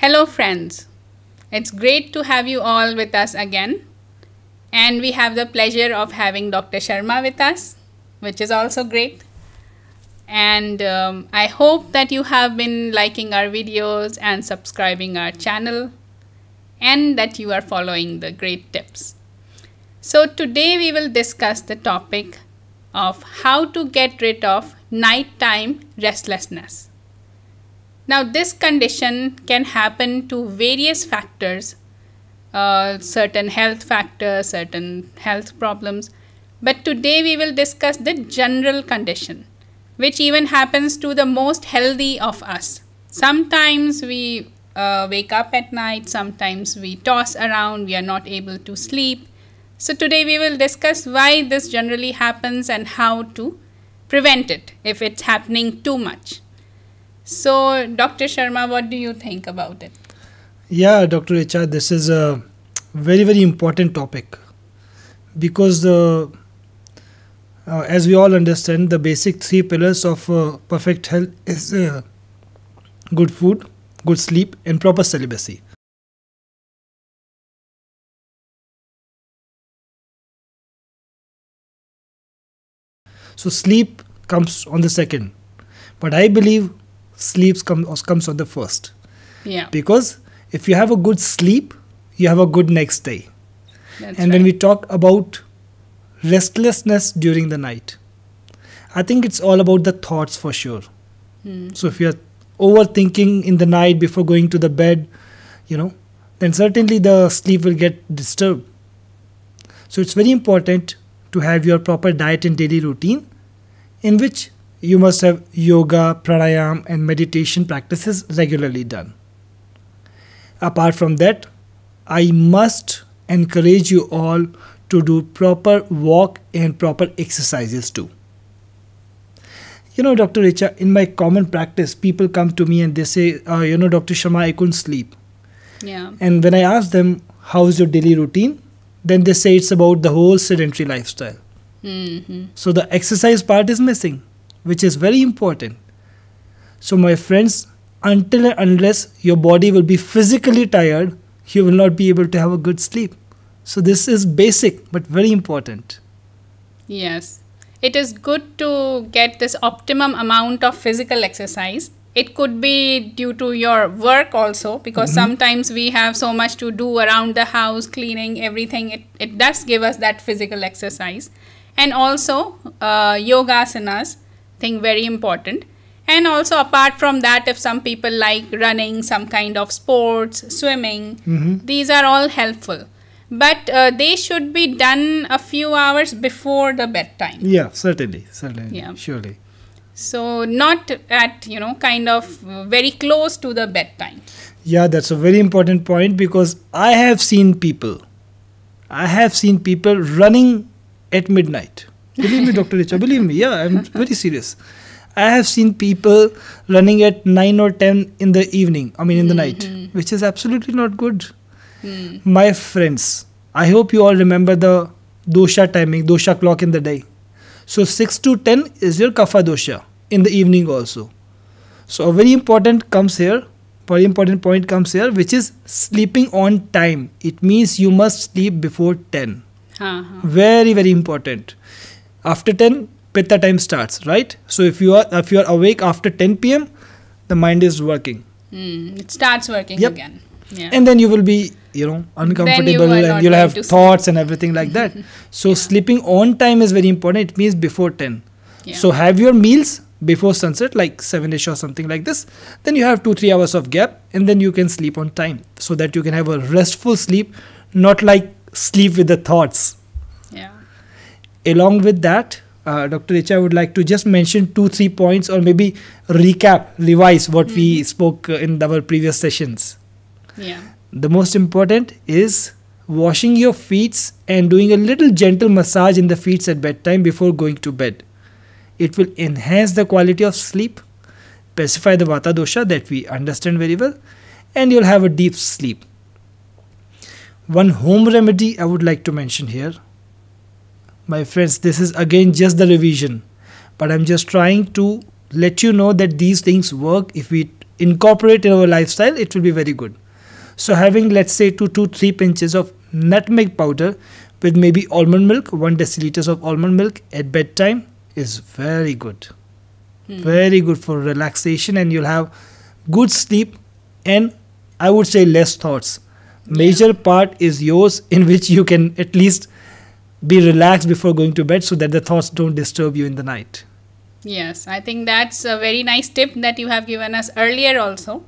Hello friends, it's great to have you all with us again, and we have the pleasure of having Dr. Sharma with us, which is also great. And I hope that you have been liking our videos and subscribing our channel, and that you are following the great tips. So today we will discuss the topic of how to get rid of nighttime restlessness. Now this condition can happen to various factors, certain health factors, certain health problems, but today we will discuss the general condition, which even happens to the most healthy of us. Sometimes we wake up at night, sometimes we toss around, we are not able to sleep. So today we will discuss why this generally happens and how to prevent it if it's happening too much. So Dr. Sharma, what do you think about it? Yeah, Dr. Richa, this is a very, very important topic because as we all understand, the basic three pillars of perfect health is good food, good sleep, and proper celibacy. So sleep comes on the second, but I believe sleep comes on the first. Yeah. Because if you have a good sleep, you have a good next day. That's and right. when we talk about restlessness during the night, I think it's all about the thoughts for sure. So if you're overthinking in the night before going to the bed, then certainly the sleep will get disturbed. So it's very important to have your proper diet and daily routine in which you must have yoga, pranayam and meditation practices regularly done. Apart from that, I must encourage you all to do proper walk and proper exercises too. Dr. Richa, in my common practice, people come to me and they say, Dr. Sharma, I couldn't sleep. Yeah. And when I ask them, how is your daily routine? Then they say it's about the whole sedentary lifestyle. So the exercise part is missing, which is very important. So my friends, until and unless your body will be physically tired, you will not be able to have a good sleep. So this is basic but very important. Yes. It is good to get this optimum amount of physical exercise. It could be due to your work also, because sometimes we have so much to do around the house, cleaning, everything. It does give us that physical exercise. And also yoga asanas, thing very important. And also apart from that, if some people like running, some kind of sports, swimming, these are all helpful. But they should be done a few hours before the bedtime. Yeah, certainly, Yeah. surely. So not at, kind of very close to the bedtime. Yeah, that's a very important point because I have seen people running at midnight. Believe me, Dr. Richa, believe me. Yeah, I'm very serious. I have seen people running at 9 or 10 in the evening, in the night, which is absolutely not good. My friends, I hope you all remember the dosha timing, dosha clock in the day. So 6 to 10 is your kapha dosha in the evening also. So a very important point comes here, which is sleeping on time. It means you must sleep before 10. Very, very important. After 10, pitta time starts, right? So if you are awake after 10 p.m., the mind is working. It starts working again. Yeah. And then you will be, uncomfortable and you'll have thoughts and everything like that. So sleeping on time is very important. It means before 10. Yeah. So have your meals before sunset, like 7ish or something like this. Then you have 2-3 hours of gap and then you can sleep on time so that you can have a restful sleep, not like sleep with the thoughts. Yeah. Along with that, Dr. Richa, I would like to just mention 2-3 points or maybe revise what we spoke in our previous sessions. Yeah. The most important is washing your feet and doing a little gentle massage in the feet at bedtime before going to bed. It will enhance the quality of sleep, pacify the vata dosha that we understand very well, and you'll have a deep sleep. One home remedy I would like to mention here. My friends, this is again just the revision, but I'm just trying to let you know that these things work if we incorporate in our lifestyle, it will be very good. So having, let's say, 2 to 3 pinches of nutmeg powder with maybe almond milk, 1 deciliters of almond milk at bedtime is very good. Very good for relaxation, and you'll have good sleep, and I would say less thoughts. Major part is yours, in which you can at least be relaxed before going to bed so that the thoughts don't disturb you in the night. Yes, I think that's a very nice tip that you have given us earlier also.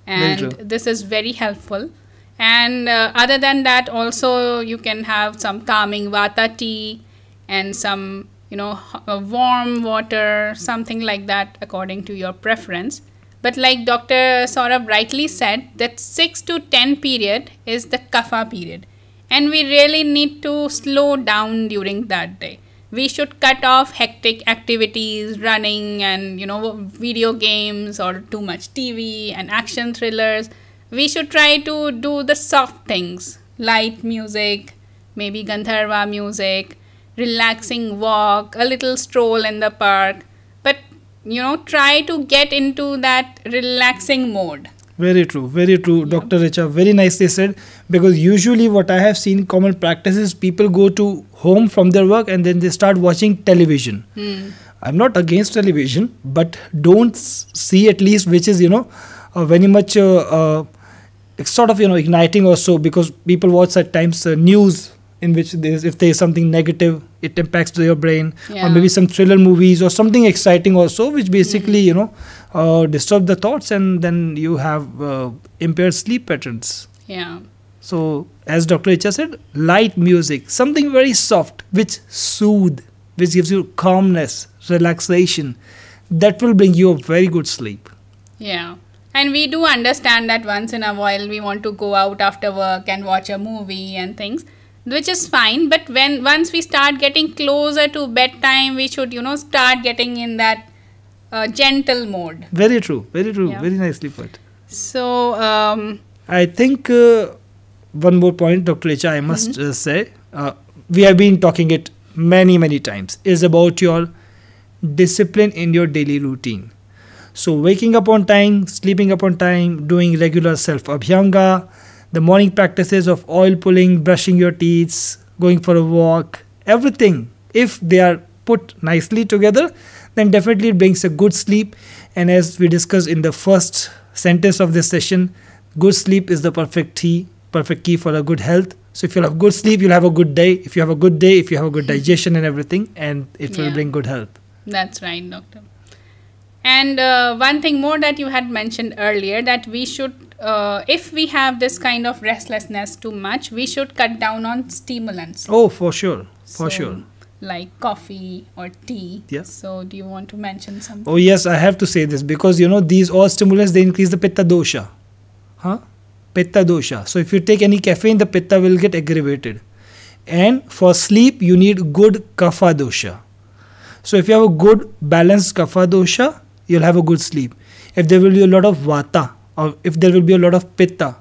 And this is very helpful. And other than that, also you can have some calming vata tea and some, warm water, something like that according to your preference. But like Dr. Saurabh rightly said, that 6 to 10 period is the kapha period. And we really need to slow down during that day. We should cut off hectic activities, running and, video games or too much TV and action thrillers. We should try to do the soft things, light music, maybe Gandharva music, relaxing walk, a little stroll in the park. But, try to get into that relaxing mode. Very true, very true. Yeah. Dr. Richa, very nicely said, because usually what I have seen common practice is people go to home from their work and then they start watching television. I'm not against television, but don't see at least which is, very much sort of, igniting or so, because people watch at times news in which if there is something negative, it impacts your brain, or maybe some thriller movies or something exciting also, which basically, disturb the thoughts, and then you have impaired sleep patterns. Yeah. So, as Dr. Richa said, light music, something very soft, which soothe, which gives you calmness, relaxation, that will bring you a very good sleep. Yeah. And we do understand that once in a while we want to go out after work and watch a movie and things, which is fine. But once we start getting closer to bedtime, we should, start getting in that gentle mode. Very true. Very true. Yeah. Very nicely put. So, I think one more point, Dr. Richa, I must say, we have been talking it many times, is about your discipline in your daily routine. So waking up on time, sleeping up on time, doing regular self-abhyanga, the morning practices of oil pulling, brushing your teeth, going for a walk, everything, if they are put nicely together, then definitely it brings a good sleep. And as we discussed in the first sentence of this session, good sleep is the perfect key for a good health. So if you have good sleep, you'll have a good day. If you have a good day, if you have a good digestion and everything, and it will bring good health. That's right, doctor. And one thing more that you had mentioned earlier, that we should, if we have this kind of restlessness too much, we should cut down on stimulants. Oh, for sure. For sure. Like coffee or tea. Yes. So do you want to mention something? Oh, yes, I have to say this, because, these all stimulants, they increase the pitta dosha. Pitta dosha. So if you take any caffeine, the pitta will get aggravated. And for sleep, you need good kapha dosha. So if you have a good balanced kapha dosha, you'll have a good sleep. If there will be a lot of vata, or if there will be a lot of pitta,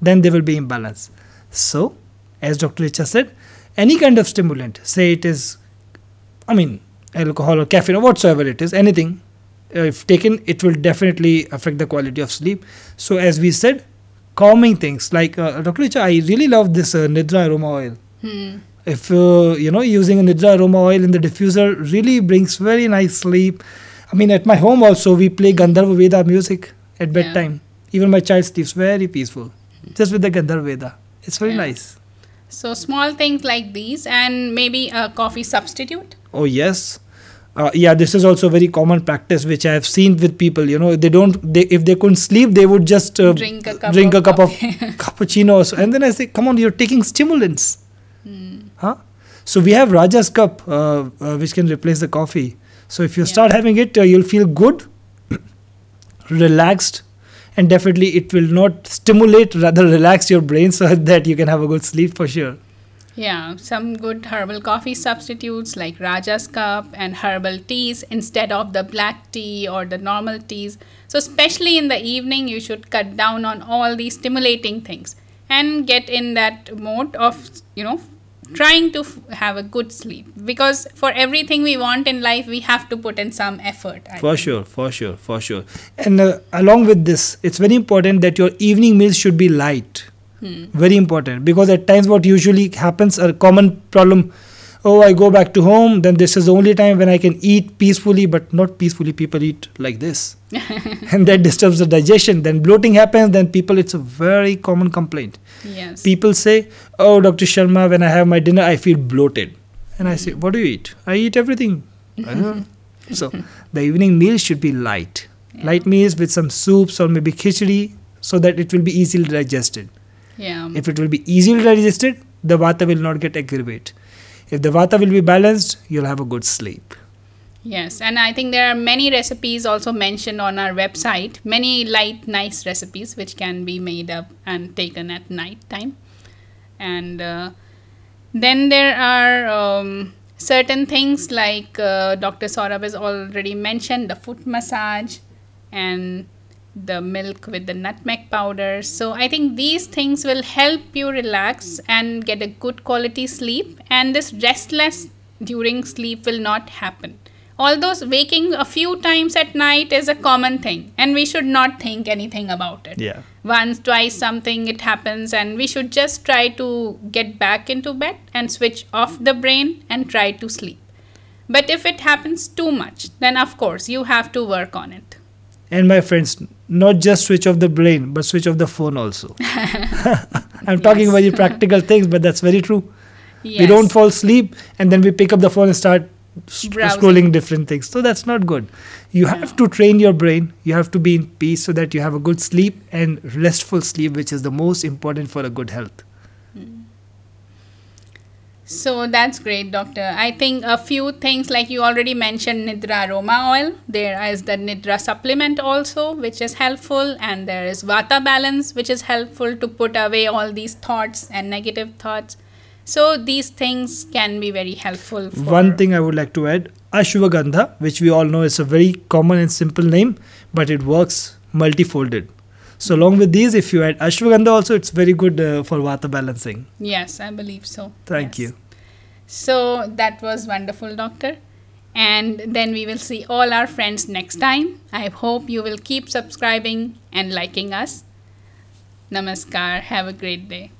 then there will be imbalance. So, as Dr. Richa said, any kind of stimulant, say it is, alcohol or caffeine or whatsoever it is, anything, if taken, it will definitely affect the quality of sleep. So as we said, calming things like, Dr. Richa, I really love this Nidra aroma oil. If, using a Nidra aroma oil in the diffuser really brings very nice sleep. At my home also, we play Gandharva Veda music at bedtime. Even my child sleeps very peaceful, just with the Gandharva Veda. It's very nice. So small things like these, and maybe a coffee substitute. Oh, yes. This is also a very common practice which I have seen with people. If they couldn't sleep, they would just drink a cup of cappuccino. And then I say, come on, you're taking stimulants. So we have Raja's cup, which can replace the coffee. So if you start having it, you'll feel good, relaxed, and definitely it will not stimulate, rather relax your brain so that you can have a good sleep for sure. Yeah, some good herbal coffee substitutes like Raja's cup and herbal teas instead of the black tea or the normal teas. So especially in the evening, you should cut down on all these stimulating things and get in that mode of, trying to have a good sleep, because for everything we want in life we have to put in some effort. I think. For sure. And along with this, it's very important that your evening meals should be light. Very important, because at times what usually happens, a common problem, oh, I go back to home, then this is the only time when I can eat peacefully, but not peacefully. People eat like this. And that disturbs the digestion. Then bloating happens, then people, it's a very common complaint. Yes. People say, oh, Dr. Sharma, when I have my dinner, I feel bloated. And I say, what do you eat? I eat everything. So the evening meal should be light. Yeah. Light meals with some soups or maybe khichdi, so that it will be easily digested. Yeah. If it will be easily digested, the vata will not get aggravated. If the vata will be balanced, you'll have a good sleep. Yes, and I think there are many recipes also mentioned on our website. Many light, nice recipes which can be made up and taken at night time. And then there are certain things like Dr. Saurabh has already mentioned, the foot massage and the milk with the nutmeg powder. So I think these things will help you relax and get a good quality sleep, and this restless during sleep will not happen. Although waking a few times at night is a common thing, and we should not think anything about it. Yeah. Once, twice, something it happens, and we should just try to get back into bed and switch off the brain and try to sleep. But if it happens too much, then of course you have to work on it. And my friends, not just switch off the brain, but switch off the phone also. I'm talking very practical things, but that's very true. Yes. We don't fall asleep and then we pick up the phone and start Browsing. scrolling different things. So that's not good. You have to train your brain. You have to be in peace so that you have a good sleep and restful sleep, which is the most important for a good health. So that's great, doctor. I think a few things like you already mentioned Nidra aroma oil. There is the Nidra supplement also, which is helpful. And there is Vata balance, which is helpful to put away all these thoughts and negative thoughts. So these things can be very helpful. One thing I would like to add, Ashwagandha, which we all know is a very common and simple name, but it works multifolded. So along with these, if you add Ashwagandha also, it's very good for Vata balancing. Yes, I believe so. Thank you. So that was wonderful, doctor. And then we will see all our friends next time. I hope you will keep subscribing and liking us. Namaskar. Have a great day.